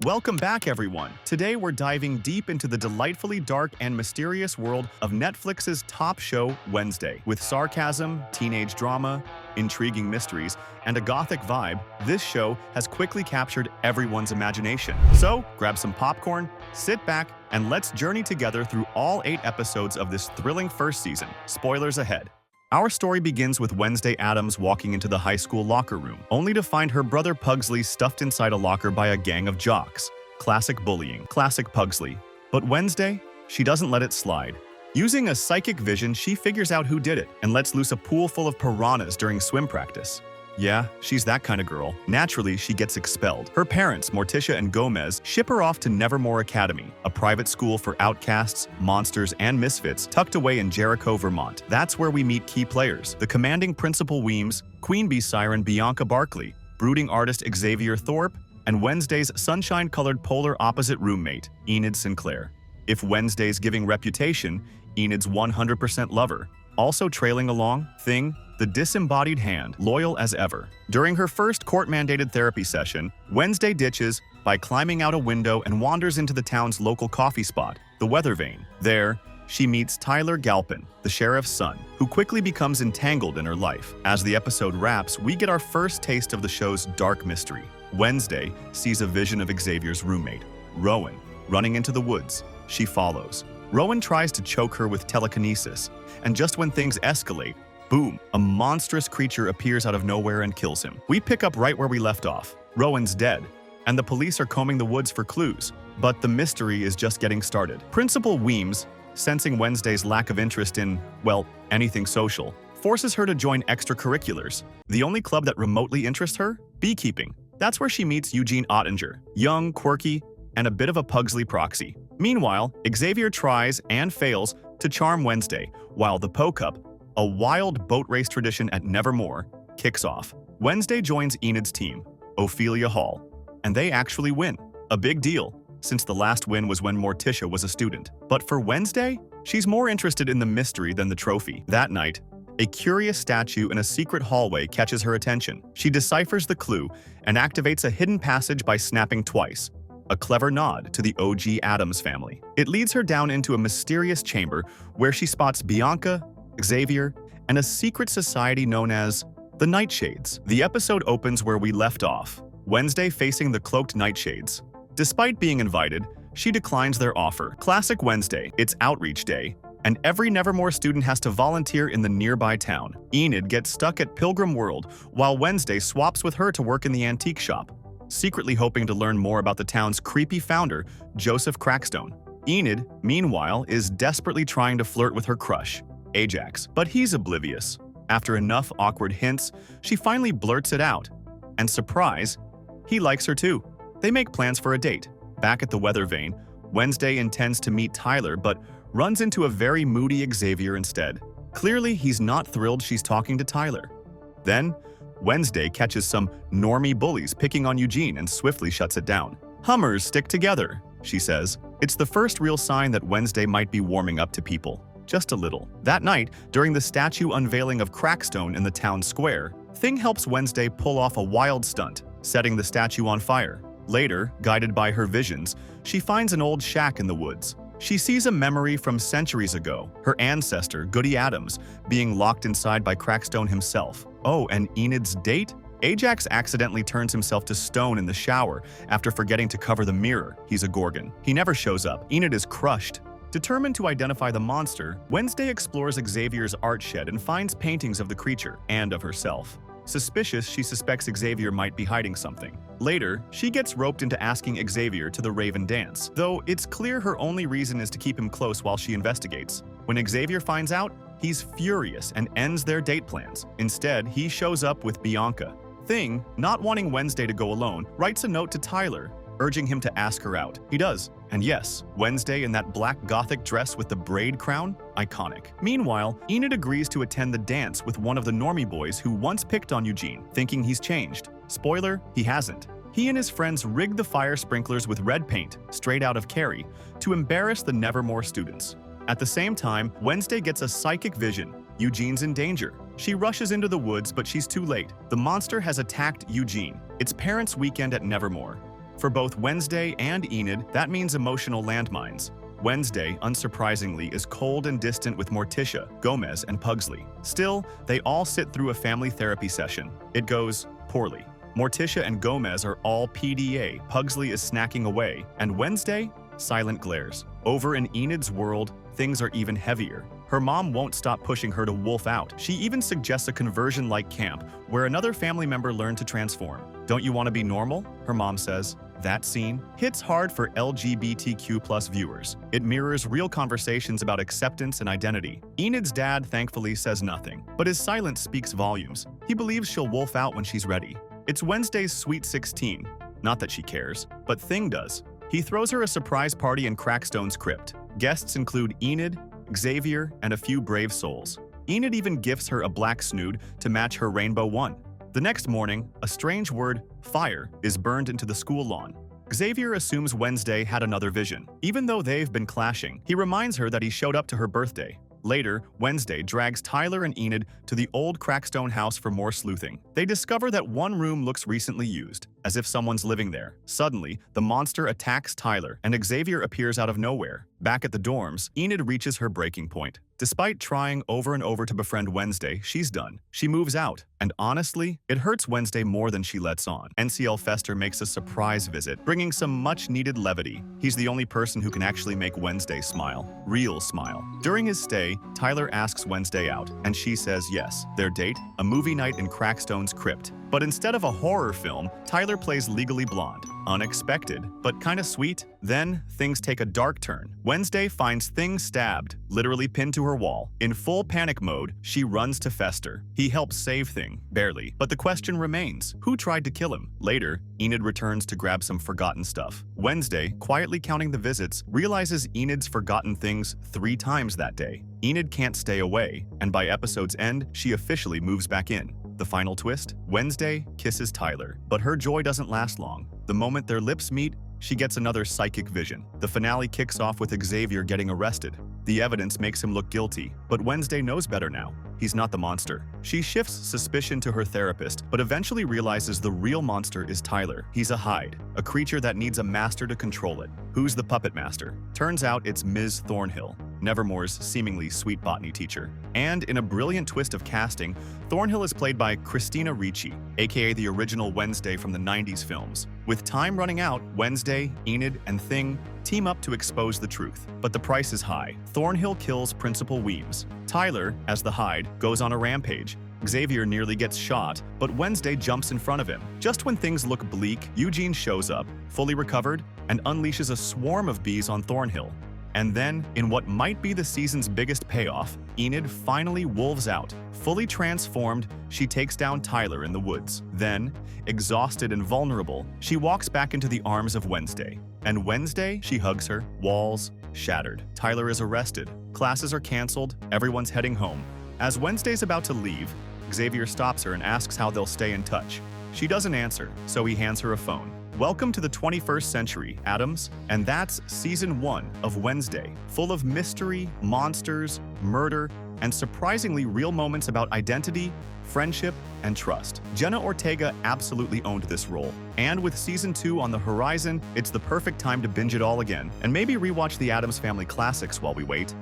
Welcome back, everyone. Today we're diving deep into the delightfully dark and mysterious world of Netflix's top show, Wednesday. With sarcasm, teenage drama, intriguing mysteries, and a gothic vibe, this show has quickly captured everyone's imagination. So, grab some popcorn, sit back, and let's journey together through all 8 episodes of this thrilling first season. Spoilers ahead. Our story begins with Wednesday Addams walking into the high school locker room, only to find her brother Pugsley stuffed inside a locker by a gang of jocks. Classic bullying, classic Pugsley. But Wednesday, she doesn't let it slide. Using a psychic vision, she figures out who did it and lets loose a pool full of piranhas during swim practice. Yeah, she's that kind of girl. Naturally, she gets expelled. Her parents, Morticia and Gomez, ship her off to Nevermore Academy, a private school for outcasts, monsters, and misfits tucked away in Jericho, Vermont. That's where we meet key players: the commanding Principal Weems, Queen Bee Siren Bianca Barkley, brooding artist Xavier Thorpe, and Wednesday's sunshine-colored polar opposite roommate, Enid Sinclair. If Wednesday's giving reputation, Enid's 100% lover. Also trailing along, Thing, the disembodied hand, loyal as ever. During her first court-mandated therapy session, Wednesday ditches by climbing out a window and wanders into the town's local coffee spot, the Weather Vane. There, she meets Tyler Galpin, the sheriff's son, who quickly becomes entangled in her life. As the episode wraps, we get our first taste of the show's dark mystery. Wednesday sees a vision of Xavier's roommate, Rowan, running into the woods. She follows. Rowan tries to choke her with telekinesis, and just when things escalate, boom, a monstrous creature appears out of nowhere and kills him. We pick up right where we left off. Rowan's dead, and the police are combing the woods for clues. But the mystery is just getting started. Principal Weems, sensing Wednesday's lack of interest in, well, anything social, forces her to join extracurriculars. The only club that remotely interests her? Beekeeping. That's where she meets Eugene Ottinger, young, quirky, and a bit of a Pugsley proxy. Meanwhile, Xavier tries and fails to charm Wednesday, while the Po-Cup, a wild boat race tradition at Nevermore, kicks off. Wednesday joins Enid's team, Ophelia Hall, and they actually win. A big deal, since the last win was when Morticia was a student. But for Wednesday, she's more interested in the mystery than the trophy. That night, a curious statue in a secret hallway catches her attention. She deciphers the clue and activates a hidden passage by snapping twice, a clever nod to the OG Addams family. It leads her down into a mysterious chamber where she spots Bianca, Xavier, and a secret society known as the Nightshades. The episode opens where we left off, Wednesday facing the cloaked Nightshades. Despite being invited, she declines their offer. Classic Wednesday, it's outreach day, and every Nevermore student has to volunteer in the nearby town. Enid gets stuck at Pilgrim World, while Wednesday swaps with her to work in the antique shop, secretly hoping to learn more about the town's creepy founder, Joseph Crackstone. Enid, meanwhile, is desperately trying to flirt with her crush, Ajax, but he's oblivious. After enough awkward hints, she finally blurts it out. And surprise, he likes her too. They make plans for a date. Back at the Weather Vane, Wednesday intends to meet Tyler, but runs into a very moody Xavier instead. Clearly, he's not thrilled she's talking to Tyler. Then, Wednesday catches some normie bullies picking on Eugene and swiftly shuts it down. Hummers stick together, she says. It's the first real sign that Wednesday might be warming up to people. Just a little. That night, during the statue unveiling of Crackstone in the town square, Thing helps Wednesday pull off a wild stunt, setting the statue on fire. Later, guided by her visions, she finds an old shack in the woods. She sees a memory from centuries ago, her ancestor, Goody Addams, being locked inside by Crackstone himself. Oh, and Enid's date? Ajax accidentally turns himself to stone in the shower after forgetting to cover the mirror. He's a Gorgon. He never shows up. Enid is crushed. Determined to identify the monster, Wednesday explores Xavier's art shed and finds paintings of the creature and of herself. Suspicious, she suspects Xavier might be hiding something. Later, she gets roped into asking Xavier to the Raven dance, though it's clear her only reason is to keep him close while she investigates. When Xavier finds out, he's furious and ends their date plans. Instead, he shows up with Bianca. Thing, not wanting Wednesday to go alone, writes a note to Tyler, urging him to ask her out. He does. And yes, Wednesday in that black gothic dress with the braid crown? Iconic. Meanwhile, Enid agrees to attend the dance with one of the normie boys who once picked on Eugene, thinking he's changed. Spoiler, he hasn't. He and his friends rig the fire sprinklers with red paint, straight out of Carrie, to embarrass the Nevermore students. At the same time, Wednesday gets a psychic vision. Eugene's in danger. She rushes into the woods, but she's too late. The monster has attacked Eugene. It's parents' weekend at Nevermore. For both Wednesday and Enid, that means emotional landmines. Wednesday, unsurprisingly, is cold and distant with Morticia, Gomez, and Pugsley. Still, they all sit through a family therapy session. It goes poorly. Morticia and Gomez are all PDA, Pugsley is snacking away, and Wednesday, silent glares. Over in Enid's world, things are even heavier. Her mom won't stop pushing her to wolf out. She even suggests a conversion-like camp where another family member learned to transform. Don't you want to be normal? Her mom says. That scene hits hard for LGBTQ+ viewers. It mirrors real conversations about acceptance and identity. Enid's dad thankfully says nothing, but his silence speaks volumes. He believes she'll wolf out when she's ready. It's Wednesday's Sweet 16. Not that she cares, but Thing does. He throws her a surprise party in Crackstone's crypt. Guests include Enid, Xavier, and a few brave souls. Enid even gifts her a black snood to match her rainbow one. The next morning, a strange word, fire, is burned into the school lawn. Xavier assumes Wednesday had another vision. Even though they've been clashing, he reminds her that he showed up to her birthday. Later, Wednesday drags Tyler and Enid to the old Crackstone house for more sleuthing. They discover that one room looks recently used, as if someone's living there. Suddenly, the monster attacks Tyler, and Xavier appears out of nowhere. Back at the dorms, Enid reaches her breaking point. Despite trying over and over to befriend Wednesday, she's done. She moves out, and honestly, it hurts Wednesday more than she lets on. NCL Fester makes a surprise visit, bringing some much-needed levity. He's the only person who can actually make Wednesday smile. Real smile. During his stay, Tyler asks Wednesday out, and she says yes. Their date? A movie night in Crackstone's crypt. But instead of a horror film, Tyler plays Legally Blonde. Unexpected, but kinda sweet. Then, things take a dark turn. Wednesday finds Thing stabbed, literally pinned to her wall. In full panic mode, she runs to Fester. He helps save Thing, barely. But the question remains, who tried to kill him? Later, Enid returns to grab some forgotten stuff. Wednesday, quietly counting the visits, realizes Enid's forgotten things 3 times that day. Enid can't stay away, and by episode's end, she officially moves back in. The final twist? Wednesday kisses Tyler, but her joy doesn't last long. The moment their lips meet, she gets another psychic vision. The finale kicks off with Xavier getting arrested. The evidence makes him look guilty, but Wednesday knows better now. He's not the monster. She shifts suspicion to her therapist, but eventually realizes the real monster is Tyler. He's a Hyde, a creature that needs a master to control it. Who's the puppet master? Turns out it's Ms. Thornhill, Nevermore's seemingly sweet botany teacher. And in a brilliant twist of casting, Thornhill is played by Christina Ricci, aka the original Wednesday from the 90s films. With time running out, Wednesday, Enid, and Thing team up to expose the truth. But the price is high. Thornhill kills Principal Weems. Tyler, as the Hyde, goes on a rampage. Xavier nearly gets shot, but Wednesday jumps in front of him. Just when things look bleak, Eugene shows up, fully recovered, and unleashes a swarm of bees on Thornhill. And then, in what might be the season's biggest payoff, Enid finally wolves out. Fully transformed, she takes down Tyler in the woods. Then, exhausted and vulnerable, she walks back into the arms of Wednesday. And Wednesday, she hugs her, walls shattered. Tyler is arrested. Classes are canceled, everyone's heading home. As Wednesday's about to leave, Xavier stops her and asks how they'll stay in touch. She doesn't answer, so he hands her a phone. Welcome to the 21st century, Addams. And that's Season 1 of Wednesday, full of mystery, monsters, murder, and surprisingly real moments about identity, friendship, and trust. Jenna Ortega absolutely owned this role. And with Season 2 on the horizon, it's the perfect time to binge it all again, and maybe rewatch the Addams Family classics while we wait.